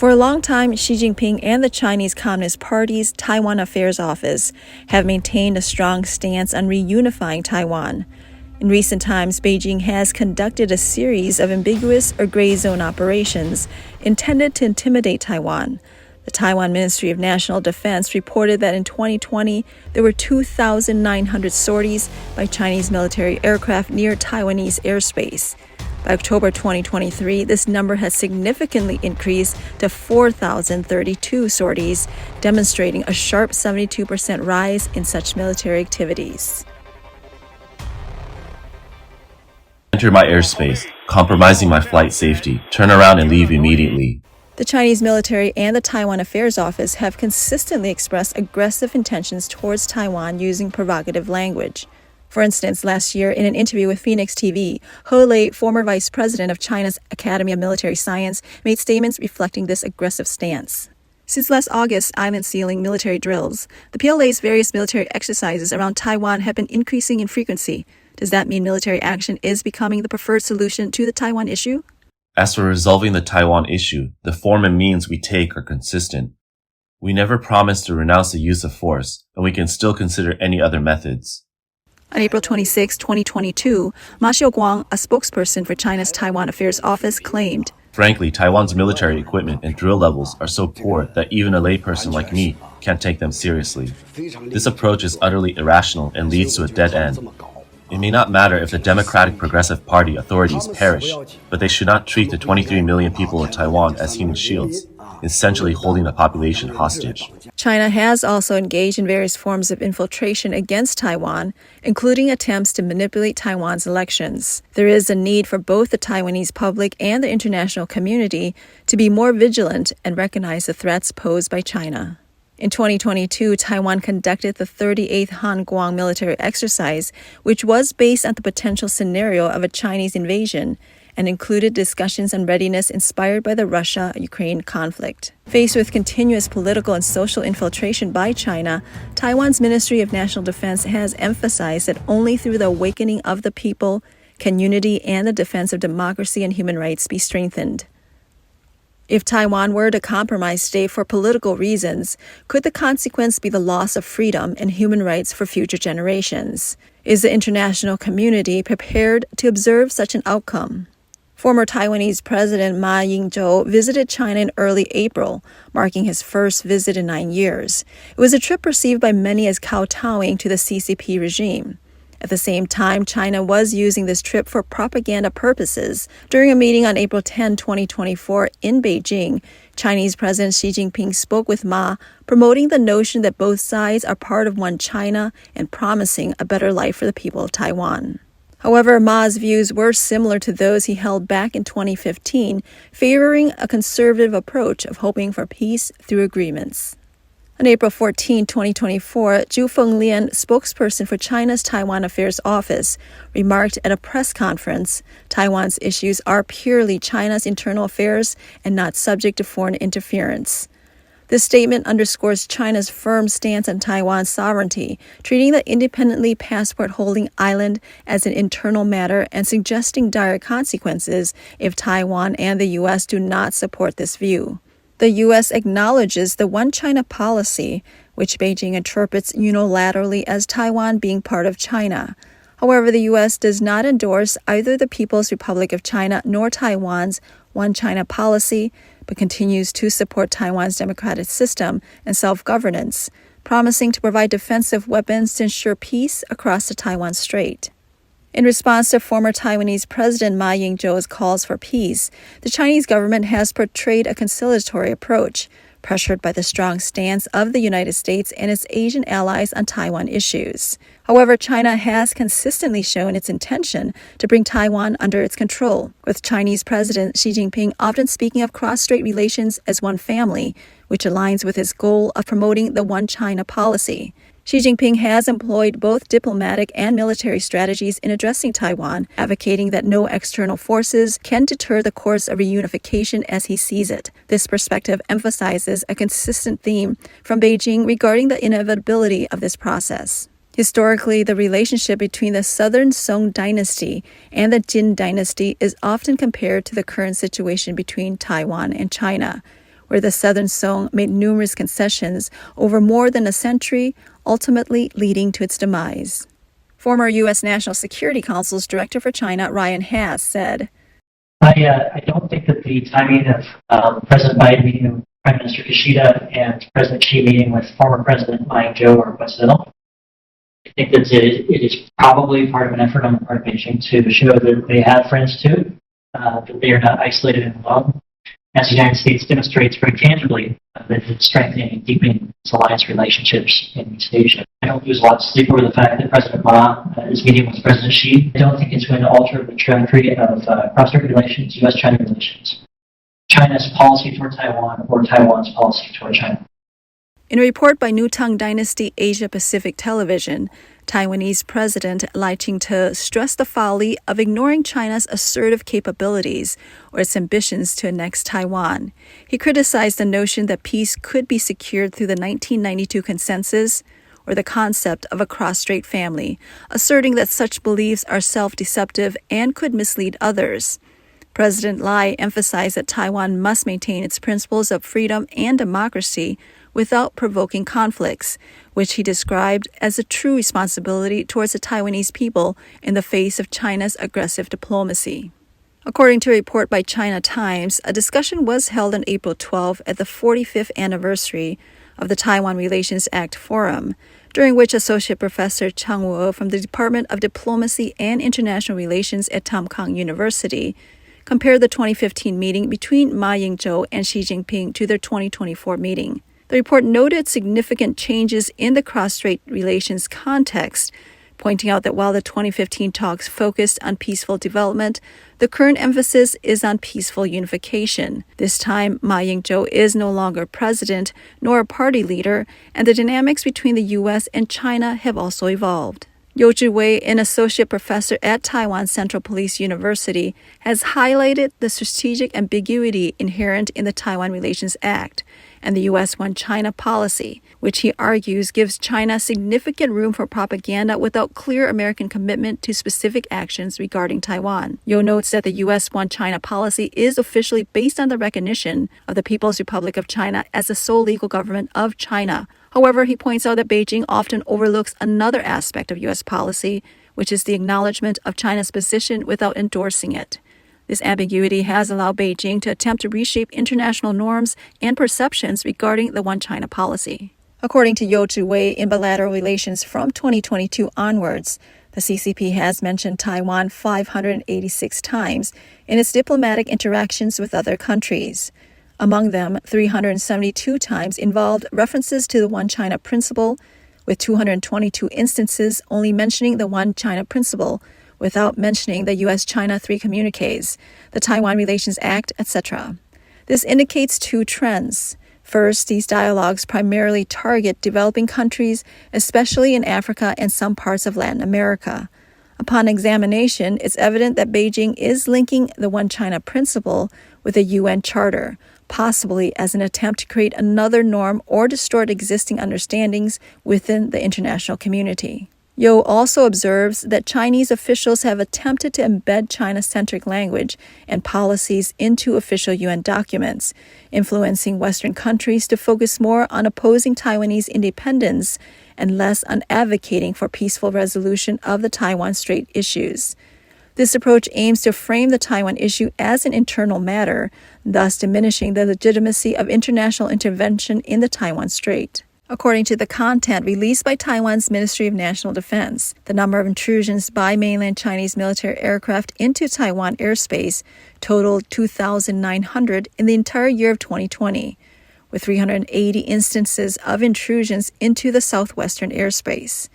For a long time, Xi Jinping and the Chinese Communist Party's Taiwan Affairs Office have maintained a strong stance on reunifying Taiwan. In recent times, Beijing has conducted a series of ambiguous or gray zone operations intended to intimidate Taiwan. The Taiwan Ministry of National Defense reported that in 2020, there were 2,900 sorties by Chinese military aircraft near Taiwanese airspace. By October 2023, this number has significantly increased to 4,032 sorties, demonstrating a sharp 72% rise in such military activities. Enter my airspace, compromising my flight safety. Turn around and leave immediately. The Chinese military and the Taiwan Affairs Office have consistently expressed aggressive intentions towards Taiwan using provocative language. For instance, last year in an interview with Phoenix TV, He Lei, former vice president of China's Academy of Military Science, made statements reflecting this aggressive stance. Since last August, island sealing military drills, the PLA's various military exercises around Taiwan have been increasing in frequency. Does that mean military action is becoming the preferred solution to the Taiwan issue? As for resolving the Taiwan issue, the form and means we take are consistent. We never promise to renounce the use of force, and we can still consider any other methods. On April 26, 2022, Ma Xiaoguang, a spokesperson for China's Taiwan Affairs Office, claimed, "Frankly, Taiwan's military equipment and drill levels are so poor that even a layperson like me can't take them seriously. This approach is utterly irrational and leads to a dead end. It may not matter if the Democratic Progressive Party authorities perish, but they should not treat the 23 million people of Taiwan as human shields, essentially holding the population hostage." China has also engaged in various forms of infiltration against Taiwan, including attempts to manipulate Taiwan's elections. There is a need for both the Taiwanese public and the international community to be more vigilant and recognize the threats posed by China. In 2022, Taiwan conducted the 38th Han-Guang military exercise, which was based on the potential scenario of a Chinese invasion and included discussions on readiness inspired by the Russia-Ukraine conflict. Faced with continuous political and social infiltration by China, Taiwan's Ministry of National Defense has emphasized that only through the awakening of the people can unity and the defense of democracy and human rights be strengthened. If Taiwan were to compromise state for political reasons, could the consequence be the loss of freedom and human rights for future generations? Is the international community prepared to observe such an outcome? Former Taiwanese President Ying-jeou visited China in early April, marking his first visit in 9 years. It was a trip perceived by many as kowtowing to the CCP regime. At the same time, China was using this trip for propaganda purposes. During a meeting on April 10, 2024 in Beijing, Chinese President Xi Jinping spoke with Ma, promoting the notion that both sides are part of one China and promising a better life for the people of Taiwan. However, Ma's views were similar to those he held back in 2015, favoring a conservative approach of hoping for peace through agreements. On April 14, 2024, Zhu Fenglian, spokesperson for China's Taiwan Affairs Office, remarked at a press conference, Taiwan's issues are purely China's internal affairs and not subject to foreign interference. This statement underscores China's firm stance on Taiwan's sovereignty, treating the independently passport-holding island as an internal matter and suggesting dire consequences if Taiwan and the U.S. do not support this view. The U.S. acknowledges the One China policy, which Beijing interprets unilaterally as Taiwan being part of China. However, the U.S. does not endorse either the People's Republic of China nor Taiwan's One China policy, but continues to support Taiwan's democratic system and self-governance, promising to provide defensive weapons to ensure peace across the Taiwan Strait. In response to former Taiwanese President Ma Ying-jeou's calls for peace, the Chinese government has portrayed a conciliatory approach, pressured by the strong stance of the United States and its Asian allies on Taiwan issues. However, China has consistently shown its intention to bring Taiwan under its control, with Chinese President Xi Jinping often speaking of cross-strait relations as one family, which aligns with his goal of promoting the One China policy. Xi Jinping has employed both diplomatic and military strategies in addressing Taiwan, advocating that no external forces can deter the course of reunification as he sees it. This perspective emphasizes a consistent theme from Beijing regarding the inevitability of this process. Historically, the relationship between the Southern Song dynasty and the Jin dynasty is often compared to the current situation between Taiwan and China, where the Southern Song made numerous concessions over more than a century, ultimately leading to its demise. Former U.S. National Security Council's Director for China, Ryan Hass, said, I don't think that the timing of President Biden meeting with Prime Minister Kishida and President Xi meeting with former President Ying-jeou are coincidental. I think that it is probably part of an effort on the part of Beijing to show that they have friends too, that they are not isolated and alone. As the United States demonstrates very tangibly that it's strengthening and deepening its alliance relationships in East Asia. I don't lose a lot of sleep over the fact that President Ma is meeting with President Xi. I don't think it's going to alter the trajectory of cross-strait relations, U.S.-China relations, China's policy toward Taiwan, or Taiwan's policy toward China. In a report by New Tang Dynasty Asia Pacific Television, Taiwanese President Lai Ching-te stressed the folly of ignoring China's assertive capabilities or its ambitions to annex Taiwan. He criticized the notion that peace could be secured through the 1992 consensus or the concept of a cross-strait family, asserting that such beliefs are self-deceptive and could mislead others. President Lai emphasized that Taiwan must maintain its principles of freedom and democracy without provoking conflicts, which he described as a true responsibility towards the Taiwanese people in the face of China's aggressive diplomacy. According to a report by China Times, a discussion was held on April 12 at the 45th anniversary of the Taiwan Relations Act Forum, during which Associate Professor Chang Wu from the Department of Diplomacy and International Relations at Tam Kang University compared the 2015 meeting between Ma Ying-jeou and Xi Jinping to their 2024 meeting. The report noted significant changes in the cross-strait relations context, pointing out that while the 2015 talks focused on peaceful development, the current emphasis is on peaceful unification. This time, Ma Ying-jeou is no longer president nor a party leader, and the dynamics between the U.S. and China have also evolved. Ying-jeou, an associate professor at Taiwan Central Police University, has highlighted the strategic ambiguity inherent in the Taiwan Relations Act and the U.S. One China policy, which he argues gives China significant room for propaganda without clear American commitment to specific actions regarding Taiwan. Yo notes that the U.S. One China policy is officially based on the recognition of the People's Republic of China as the sole legal government of China. However, he points out that Beijing often overlooks another aspect of U.S. policy, which is the acknowledgement of China's position without endorsing it. This ambiguity has allowed Beijing to attempt to reshape international norms and perceptions regarding the One China policy. According to Ying-jeou, in bilateral relations from 2022 onwards, the CCP has mentioned Taiwan 586 times in its diplomatic interactions with other countries. Among them, 372 times involved references to the One China principle, with 222 instances only mentioning the One China principle, without mentioning the U.S.-China 3 communiques, the Taiwan Relations Act, etc. This indicates two trends. First, these dialogues primarily target developing countries, especially in Africa and some parts of Latin America. Upon examination, it's evident that Beijing is linking the One China principle with the UN Charter, possibly as an attempt to create another norm or distort existing understandings within the international community. Yo also observes that Chinese officials have attempted to embed China-centric language and policies into official UN documents, influencing Western countries to focus more on opposing Taiwanese independence and less on advocating for peaceful resolution of the Taiwan Strait issues. This approach aims to frame the Taiwan issue as an internal matter, thus diminishing the legitimacy of international intervention in the Taiwan Strait. According to the content released by Taiwan's Ministry of National Defense, the number of intrusions by mainland Chinese military aircraft into Taiwan airspace totaled 2,900 in the entire year of 2020, with 380 instances of intrusions into the southwestern airspace.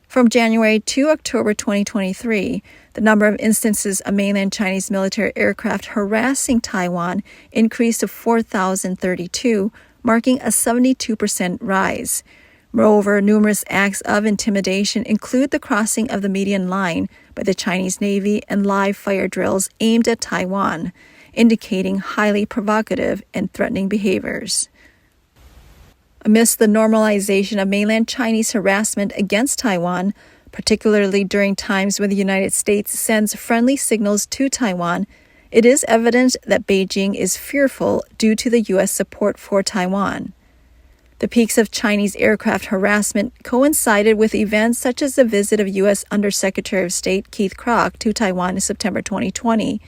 From January to October 2023, the number of instances of mainland Chinese military aircraft harassing Taiwan increased to 4,032, marking a 72% rise. Moreover, numerous acts of intimidation include the crossing of the median line by the Chinese Navy and live fire drills aimed at Taiwan, indicating highly provocative and threatening behaviors. Amidst the normalization of mainland Chinese harassment against Taiwan, particularly during times when the United States sends friendly signals to Taiwan, It is evident that Beijing is fearful due to the U.S. support for Taiwan. The peaks of Chinese aircraft harassment coincided with events such as the visit of U.S. Undersecretary of State Keith Krach to Taiwan in September 2020,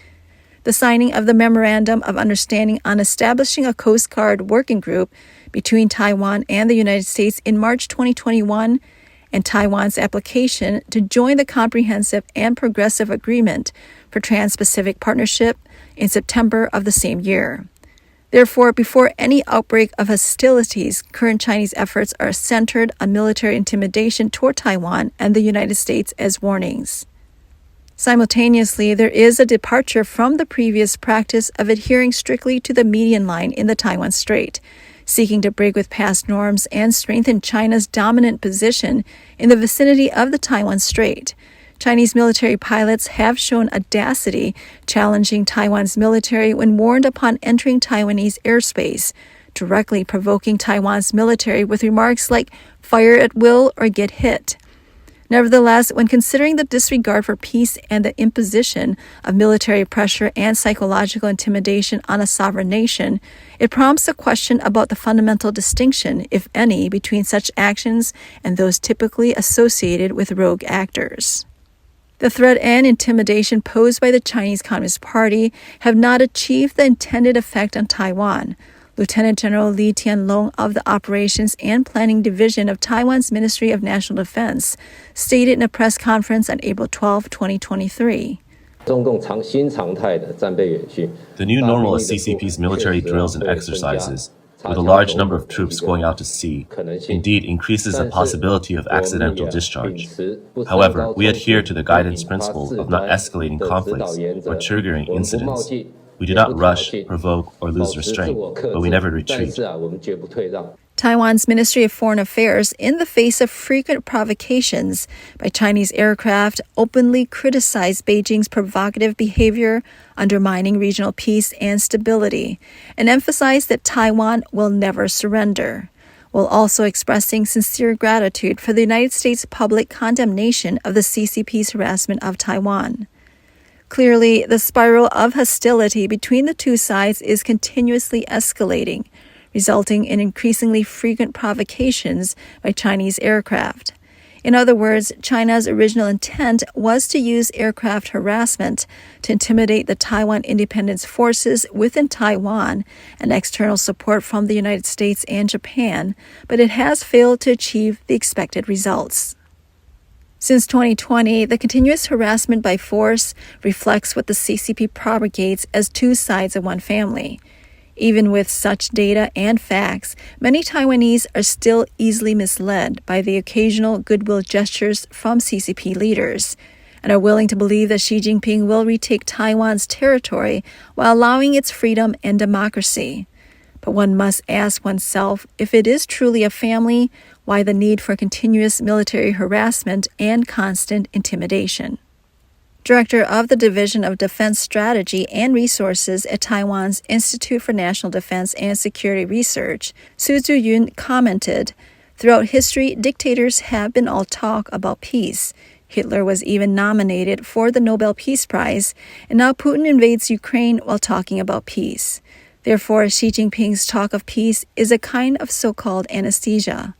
the signing of the Memorandum of Understanding on establishing a Coast Guard working group between Taiwan and the United States in March 2021, and Taiwan's application to join the Comprehensive and Progressive Agreement for Trans-Pacific Partnership in September of the same year. Therefore, before any outbreak of hostilities, current Chinese efforts are centered on military intimidation toward Taiwan and the United States as warnings. Simultaneously, there is a departure from the previous practice of adhering strictly to the median line in the Taiwan Strait, seeking to break with past norms and strengthen China's dominant position in the vicinity of the Taiwan Strait. Chinese military pilots have shown audacity, challenging Taiwan's military when warned upon entering Taiwanese airspace, directly provoking Taiwan's military with remarks like "fire at will" or "get hit." Nevertheless, when considering the disregard for peace and the imposition of military pressure and psychological intimidation on a sovereign nation, it prompts a question about the fundamental distinction, if any, between such actions and those typically associated with rogue actors. The threat and intimidation posed by the Chinese Communist Party have not achieved the intended effect on Taiwan. Lieutenant General Li Tianlong of the Operations and Planning Division of Taiwan's Ministry of National Defense stated in a press conference on April 12, 2023. The new normal is CCP's military drills and exercises, with a large number of troops going out to sea, indeed increases the possibility of accidental discharge. However, we adhere to the guidance principle of not escalating conflicts or triggering incidents. We do not rush, provoke, or lose restraint, but we never retreat. Taiwan's Ministry of Foreign Affairs, in the face of frequent provocations by Chinese aircraft, openly criticized Beijing's provocative behavior, undermining regional peace and stability, and emphasized that Taiwan will never surrender, while also expressing sincere gratitude for the United States' public condemnation of the CCP's harassment of Taiwan. Clearly, the spiral of hostility between the two sides is continuously escalating, resulting in increasingly frequent provocations by Chinese aircraft. In other words, China's original intent was to use aircraft harassment to intimidate the Taiwan independence forces within Taiwan and external support from the United States and Japan, but it has failed to achieve the expected results. Since 2020, the continuous harassment by force reflects what the CCP propagates as two sides of one family. Even with such data and facts, many Taiwanese are still easily misled by the occasional goodwill gestures from CCP leaders and are willing to believe that Xi Jinping will retake Taiwan's territory while allowing its freedom and democracy. But one must ask oneself, if it is truly a family, why the need for continuous military harassment and constant intimidation? Director of the Division of Defense Strategy and Resources at Taiwan's Institute for National Defense and Security Research, Su Ziyun, commented, "Throughout history, dictators have been all talk about peace. Hitler was even nominated for the Nobel Peace Prize, and now Putin invades Ukraine while talking about peace. Therefore, Xi Jinping's talk of peace is a kind of so-called anesthesia."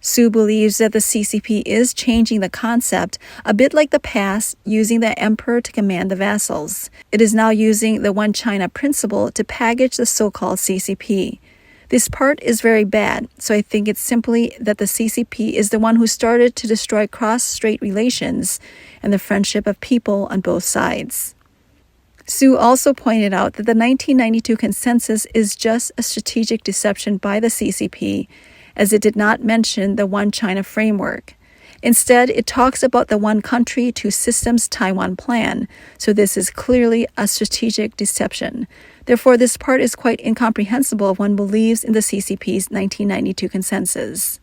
Su believes that the CCP is changing the concept, a bit like the past, using the emperor to command the vassals. It is now using the One China principle to package the so-called CCP. This part is very bad, so I think it's simply that the CCP is the one who started to destroy cross-strait relations and the friendship of people on both sides. Su also pointed out that the 1992 consensus is just a strategic deception by the CCP, as it did not mention the One China framework. Instead, it talks about the One Country, Two Systems Taiwan plan, so this is clearly a strategic deception. Therefore, this part is quite incomprehensible if one believes in the CCP's 1992 consensus.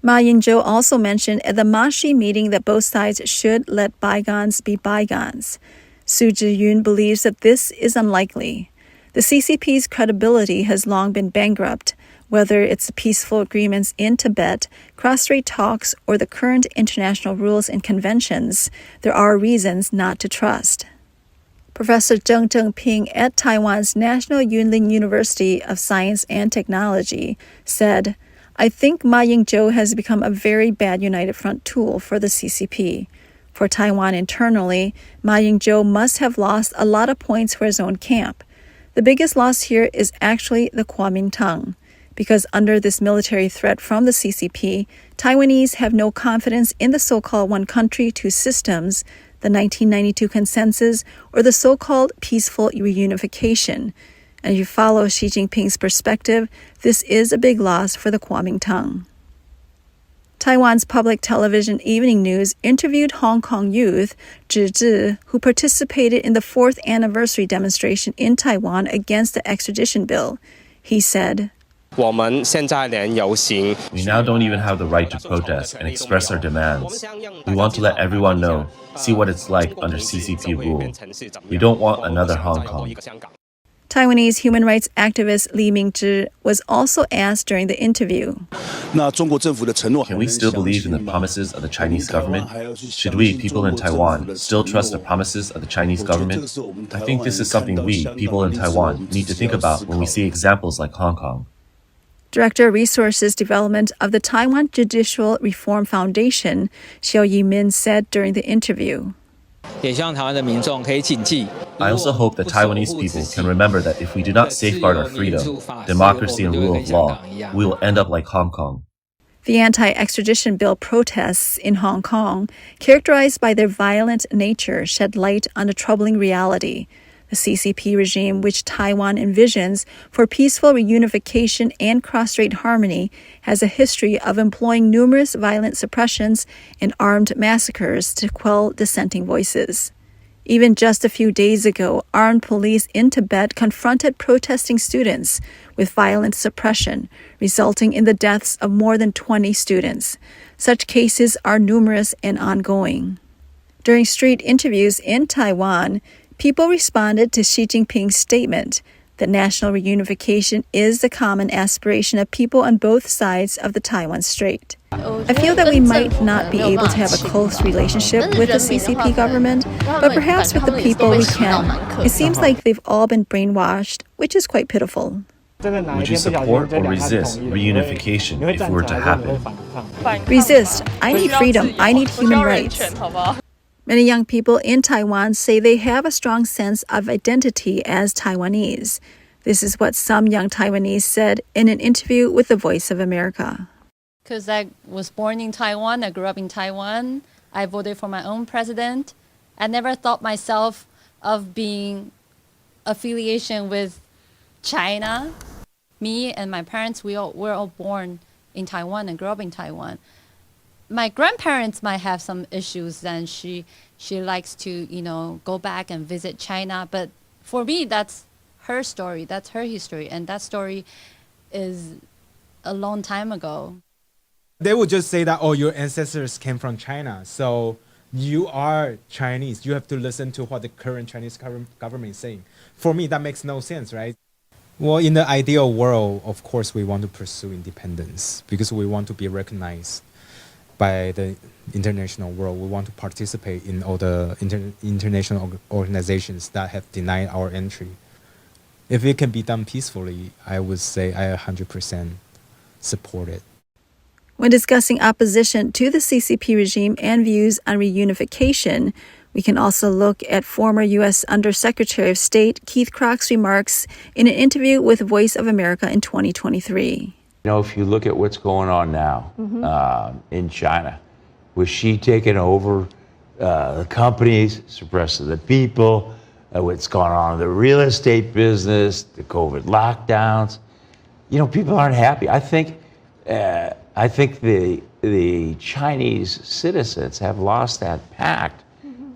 Ma Ying-jeou also mentioned at the Ma-Xi meeting that both sides should let bygones be bygones. Su Ziyun believes that this is unlikely. The CCP's credibility has long been bankrupt. Whether it's the peaceful agreements in Tibet, cross-strait talks, or the current international rules and conventions, there are reasons not to trust. Professor Zheng Zhengping at Taiwan's National Yunlin University of Science and Technology said, "I think Ma Ying-jeou has become a very bad united front tool for the CCP. For Taiwan internally, Ma Ying-jeou must have lost a lot of points for his own camp. The biggest loss here is actually the Kuomintang, because under this military threat from the CCP, Taiwanese have no confidence in the so-called one country, two systems, the 1992 consensus, or the so-called peaceful reunification. And if you follow Xi Jinping's perspective, this is a big loss for the Kuomintang." Taiwan's public television evening news interviewed Hong Kong youth Zhi, who participated in the 4th anniversary demonstration in Taiwan against the extradition bill. He said, We now don't even have the right to protest and express our demands. We want to let everyone know, see what it's like under CCP rule. We don't want another Hong Kong. Taiwanese human rights activist Li Mingzhi was also asked during the interview. Can we still believe in the promises of the Chinese government? Should we, people in Taiwan, still trust the promises of the Chinese government? I think this is something we, people in Taiwan, need to think about when we see examples like Hong Kong. Director of Resources Development of the Taiwan Judicial Reform Foundation, Xiao Yimin, said during the interview. I also hope that Taiwanese people can remember that if we do not safeguard our freedom, democracy, and rule of law, we will end up like Hong Kong. The anti-extradition bill protests in Hong Kong, characterized by their violent nature, shed light on a troubling reality. The CCP regime, which Taiwan envisions for peaceful reunification and cross-strait harmony, has a history of employing numerous violent suppressions and armed massacres to quell dissenting voices. Even just a few days ago, armed police in Tibet confronted protesting students with violent suppression, resulting in the deaths of more than 20 students. Such cases are numerous and ongoing. During street interviews in Taiwan, people responded to Xi Jinping's statement that national reunification is the common aspiration of people on both sides of the Taiwan Strait. I feel that we might not be able to have a close relationship with the CCP government, but perhaps with the people we can. It seems like they've all been brainwashed, which is quite pitiful. Would you support or resist reunification if it were to happen? Resist. I need freedom. I need human rights. Many young people in Taiwan say they have a strong sense of identity as Taiwanese. This is what some young Taiwanese said in an interview with the Voice of America. Because I was born in Taiwan, I grew up in Taiwan, I voted for my own president. I never thought myself of being affiliation with China. Me and my parents, we're all born in Taiwan and grew up in Taiwan. My grandparents might have some issues, and she likes to, go back and visit China. But for me, that's her story, that's her history, and that story is a long time ago. They would just say that, oh, your ancestors came from China, so you are Chinese. You have to listen to what the current Chinese government is saying. For me, that makes no sense, right? Well, in the ideal world, of course, we want to pursue independence because we want to be recognized by the international world. We want to participate in all the international organizations that have denied our entry. If it can be done peacefully, I would say I 100% support it. When discussing opposition to the CCP regime and views on reunification, we can also look at former U.S. Undersecretary of State Keith Croc's remarks in an interview with Voice of America in 2023. If you look at what's going on now in China, with Xi taking over the companies, suppressing the people, what's going on in the real estate business, the COVID lockdowns, people aren't happy. I think the Chinese citizens have lost that pact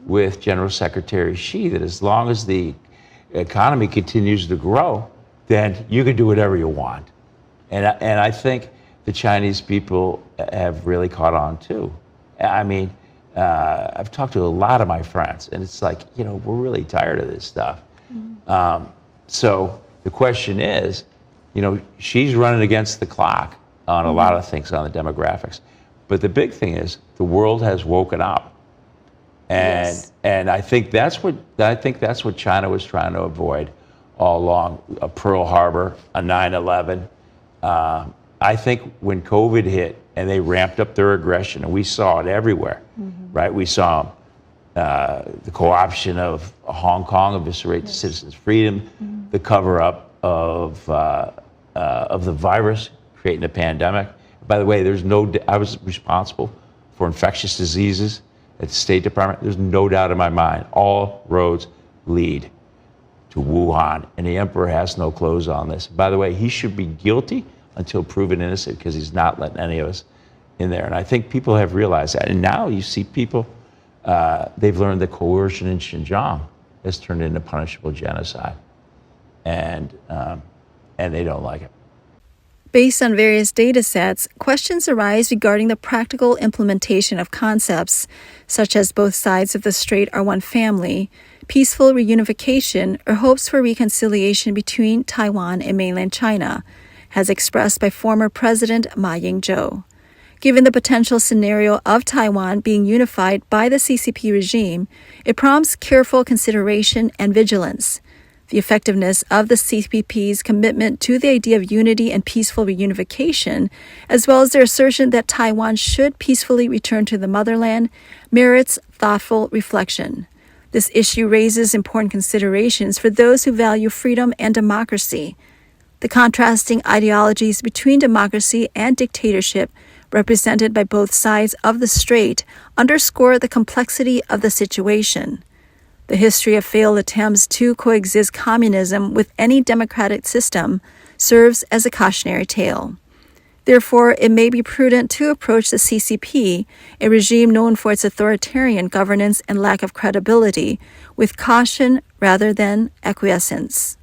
with General Secretary Xi that as long as the economy continues to grow, then you can do whatever you want. And I think the Chinese people have really caught on too. I mean, I've talked to a lot of my friends, and it's like, we're really tired of this stuff. So the question is, she's running against the clock on a lot of things on the demographics. But the big thing is the world has woken up. And I think that's what China was trying to avoid all along. A Pearl Harbor, a 9/11. I think when COVID hit and they ramped up their aggression, and we saw it everywhere, right? We saw the co-option of Hong Kong, eviscerate citizens' freedom, the cover-up of the virus, creating a pandemic. By the way, I was responsible for infectious diseases at the State Department. There's no doubt in my mind, all roads lead to Wuhan, and the emperor has no clothes on this. By the way, he should be guilty until proven innocent, because he's not letting any of us in there. And I think people have realized that. And now you see people, they've learned that coercion in Xinjiang has turned into punishable genocide. And they don't like it. Based on various data sets, questions arise regarding the practical implementation of concepts, such as both sides of the strait are one family, peaceful reunification, or hopes for reconciliation between Taiwan and mainland China, as expressed by former President Ma Ying-jeou. Given the potential scenario of Taiwan being unified by the CCP regime, it prompts careful consideration and vigilance. The effectiveness of the CCP's commitment to the idea of unity and peaceful reunification, as well as their assertion that Taiwan should peacefully return to the motherland, merits thoughtful reflection. This issue raises important considerations for those who value freedom and democracy. The contrasting ideologies between democracy and dictatorship represented by both sides of the strait underscore the complexity of the situation. The history of failed attempts to coexist communism with any democratic system serves as a cautionary tale. Therefore, it may be prudent to approach the CCP, a regime known for its authoritarian governance and lack of credibility, with caution rather than acquiescence.